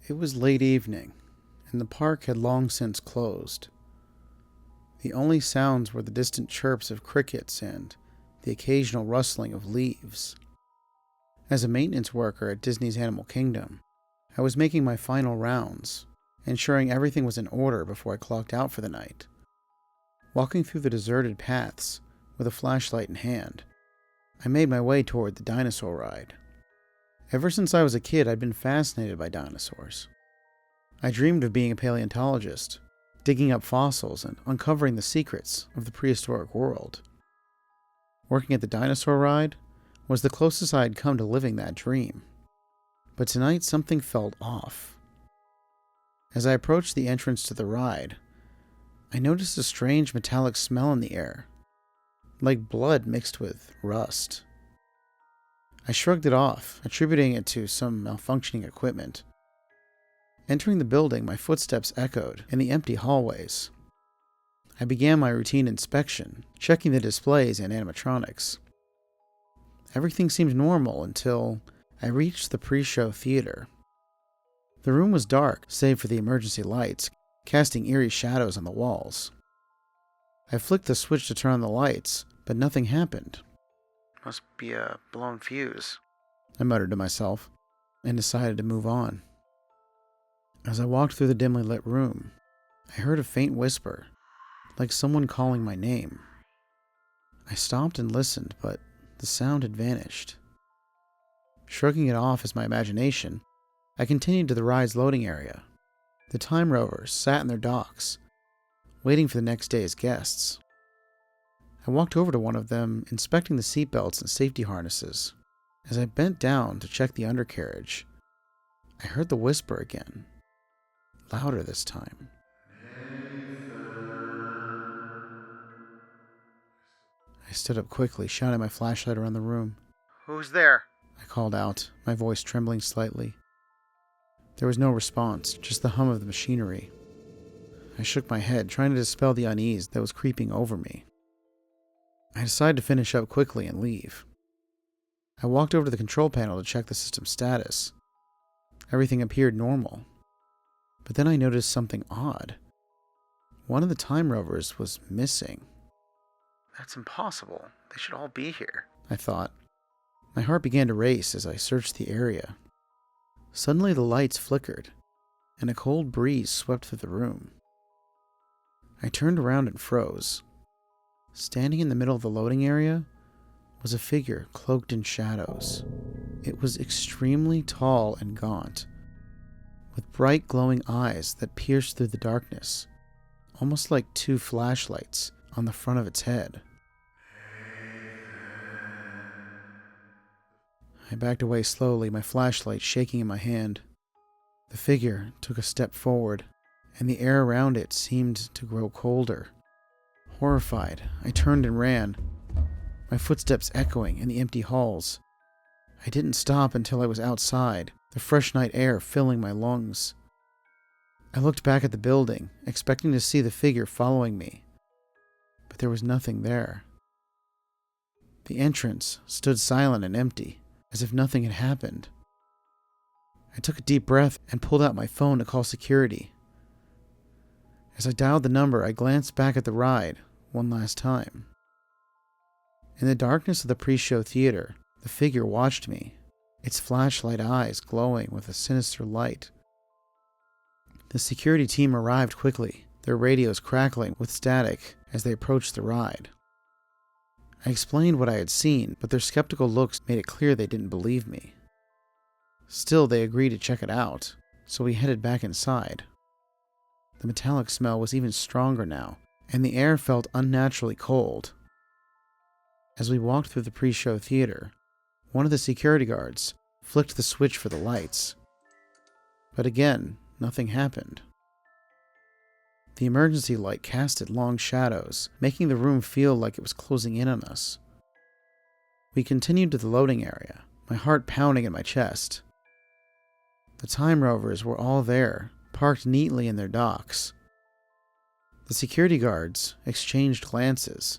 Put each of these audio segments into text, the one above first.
It was late evening, and the park had long since closed. The only sounds were the distant chirps of crickets and the occasional rustling of leaves. As a maintenance worker at Disney's Animal Kingdom, I was making my final rounds, ensuring everything was in order before I clocked out for the night. Walking through the deserted paths with a flashlight in hand, I made my way toward the Dinosaur ride. Ever since I was a kid, I'd been fascinated by dinosaurs. I dreamed of being a paleontologist, digging up fossils and uncovering the secrets of the prehistoric world. Working at the Dinosaur ride was the closest I had come to living that dream. But tonight something felt off. As I approached the entrance to the ride, I noticed a strange metallic smell in the air, like blood mixed with rust. I shrugged it off, attributing it to some malfunctioning equipment. Entering the building, my footsteps echoed in the empty hallways. I began my routine inspection, checking the displays and animatronics. Everything seemed normal until I reached the pre-show theater. The room was dark, save for the emergency lights, casting eerie shadows on the walls. I flicked the switch to turn on the lights, but nothing happened. Must be a blown fuse, I muttered to myself, and decided to move on. As I walked through the dimly lit room, I heard a faint whisper, like someone calling my name. I stopped and listened, but the sound had vanished. Shrugging it off as my imagination, I continued to the ride's loading area. The time rovers sat in their docks, waiting for the next day's guests. I walked over to one of them, inspecting the seatbelts and safety harnesses. As I bent down to check the undercarriage, I heard the whisper again, louder this time. I stood up quickly, shining my flashlight around the room. "Who's there?" I called out, my voice trembling slightly. There was no response, just the hum of the machinery. I shook my head, trying to dispel the unease that was creeping over me. I decided to finish up quickly and leave. I walked over to the control panel to check the system status. Everything appeared normal. But then I noticed something odd. One of the time rovers was missing. That's impossible. They should all be here, I thought. My heart began to race as I searched the area. Suddenly the lights flickered, and a cold breeze swept through the room. I turned around and froze. Standing in the middle of the loading area was a figure cloaked in shadows. It was extremely tall and gaunt, with bright glowing eyes that pierced through the darkness, almost like two flashlights on the front of its head. I backed away slowly, my flashlight shaking in my hand. The figure took a step forward, and the air around it seemed to grow colder. Horrified, I turned and ran, my footsteps echoing in the empty halls. I didn't stop until I was outside, the fresh night air filling my lungs. I looked back at the building, expecting to see the figure following me, but there was nothing there. The entrance stood silent and empty, as if nothing had happened. I took a deep breath and pulled out my phone to call security. As I dialed the number, I glanced back at the ride one last time. In the darkness of the pre-show theater, the figure watched me, its flashlight eyes glowing with a sinister light. The security team arrived quickly, their radios crackling with static as they approached the ride. I explained what I had seen, but their skeptical looks made it clear they didn't believe me. Still, they agreed to check it out, so we headed back inside. The metallic smell was even stronger now, and the air felt unnaturally cold. As we walked through the pre-show theater, one of the security guards flicked the switch for the lights. But again, nothing happened. The emergency light casted long shadows, making the room feel like it was closing in on us. We continued to the loading area, my heart pounding in my chest. The time rovers were all there, parked neatly in their docks. The security guards exchanged glances,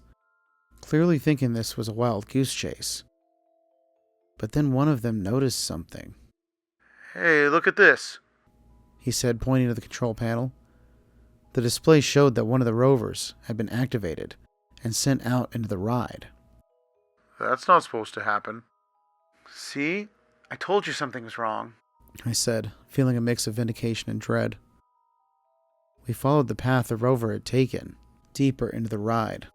clearly thinking this was a wild goose chase. But then one of them noticed something. "Hey, look at this," he said, pointing to the control panel. The display showed that one of the rovers had been activated and sent out into the ride. That's not supposed to happen. See? I told you something was wrong, I said, feeling a mix of vindication and dread. We followed the path the rover had taken, deeper into the ride.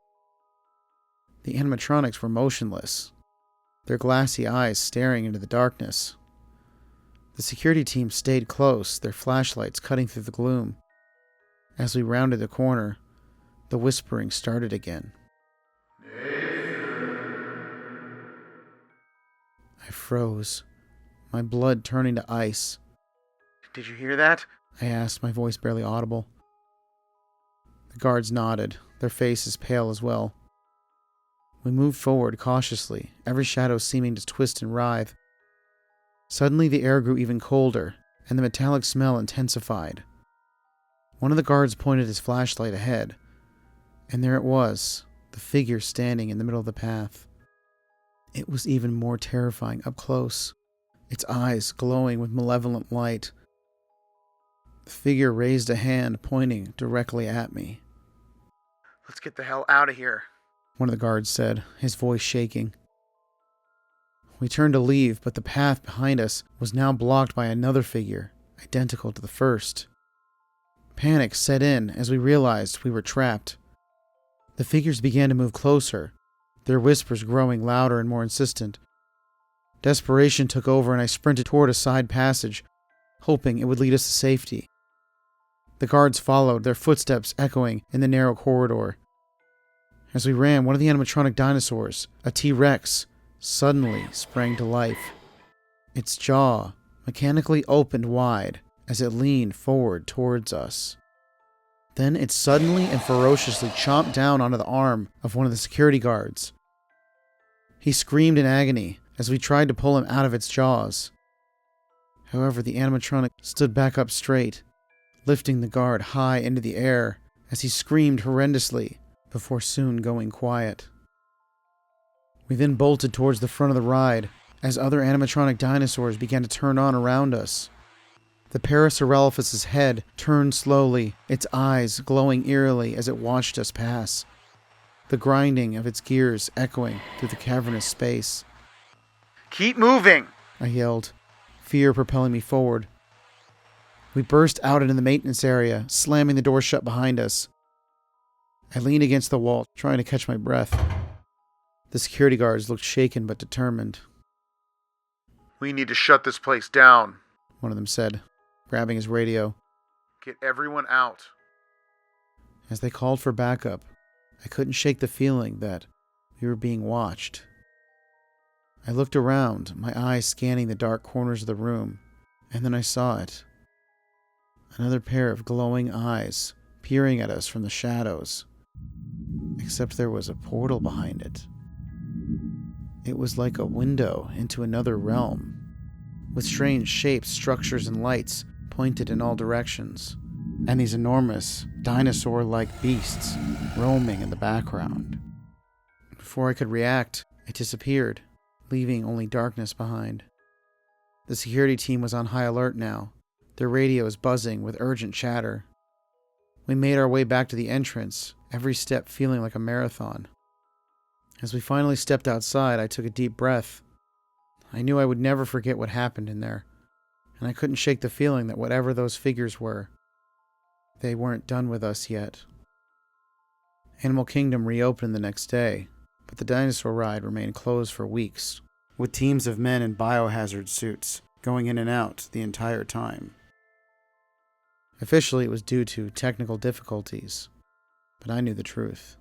The animatronics were motionless, their glassy eyes staring into the darkness. The security team stayed close, their flashlights cutting through the gloom. As we rounded the corner, the whispering started again. I froze, my blood turning to ice. Did you hear that? I asked, my voice barely audible. The guards nodded, their faces pale as well. We moved forward cautiously, every shadow seeming to twist and writhe. Suddenly the air grew even colder, and the metallic smell intensified. One of the guards pointed his flashlight ahead, and there it was, the figure standing in the middle of the path. It was even more terrifying up close, its eyes glowing with malevolent light. The figure raised a hand pointing directly at me. Let's get the hell out of here, one of the guards said, his voice shaking. We turned to leave, but the path behind us was now blocked by another figure, identical to the first. Panic set in as we realized we were trapped. The figures began to move closer, their whispers growing louder and more insistent. Desperation took over and I sprinted toward a side passage, hoping it would lead us to safety. The guards followed, their footsteps echoing in the narrow corridor. As we ran, one of the animatronic dinosaurs, a T-Rex, suddenly sprang to life. Its jaw mechanically opened wide as it leaned forward towards us. Then it suddenly and ferociously chomped down onto the arm of one of the security guards. He screamed in agony as we tried to pull him out of its jaws. However, the animatronic stood back up straight, lifting the guard high into the air as he screamed horrendously before soon going quiet. We then bolted towards the front of the ride as other animatronic dinosaurs began to turn on around us. The Parasaurolophus's head turned slowly, its eyes glowing eerily as it watched us pass, the grinding of its gears echoing through the cavernous space. Keep moving, I yelled, fear propelling me forward. We burst out into the maintenance area, slamming the door shut behind us. I leaned against the wall, trying to catch my breath. The security guards looked shaken but determined. We need to shut this place down, one of them said, grabbing his radio. Get everyone out. As they called for backup, I couldn't shake the feeling that we were being watched. I looked around, my eyes scanning the dark corners of the room, and then I saw it. Another pair of glowing eyes peering at us from the shadows. Except there was a portal behind it. It was like a window into another realm, with strange shapes, structures, and lights pointed in all directions, and these enormous, dinosaur-like beasts roaming in the background. Before I could react, it disappeared, leaving only darkness behind. The security team was on high alert now, their radios buzzing with urgent chatter. We made our way back to the entrance, every step feeling like a marathon. As we finally stepped outside, I took a deep breath. I knew I would never forget what happened in there, and I couldn't shake the feeling that whatever those figures were, they weren't done with us yet. Animal Kingdom reopened the next day, but the dinosaur ride remained closed for weeks, with teams of men in biohazard suits going in and out the entire time. Officially, it was due to technical difficulties, but I knew the truth.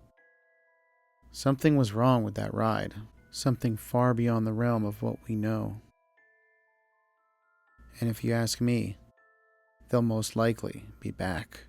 Something was wrong with that ride, something far beyond the realm of what we know. And if you ask me, they'll most likely be back.